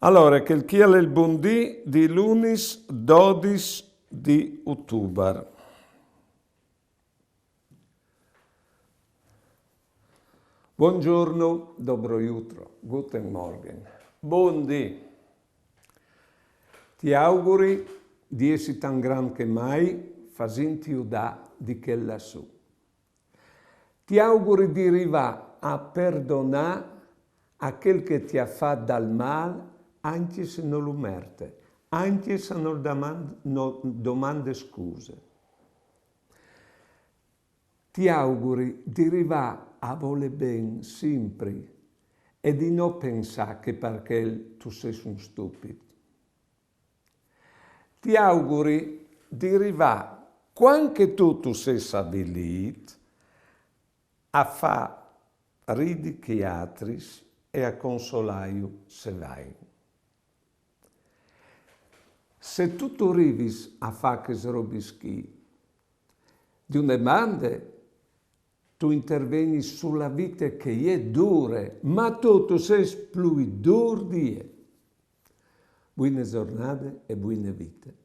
Allora, che chi è il buondì di lunis 12 di ottobre. Buongiorno, dobro jutro, guten Morgen. Buondì. Ti auguri di essere tan gran che mai, fasinti udà di che lassù. Ti auguri di arrivare a perdonare a quel che ti ha fatto dal male, anche se non lo merte, anche se non domande scuse. Ti auguri di arrivare a voler bene sempre e di non pensare che perché tu sei un stupido. Ti auguri di arrivare, quando tu sei stabilito, a fare ridi che altri e a consolare se vai. Se tu arrivi a fare che robischi di una domanda, tu intervieni sulla vita che è dura, ma tu sei più duro di è. Buone giornate e buone vite.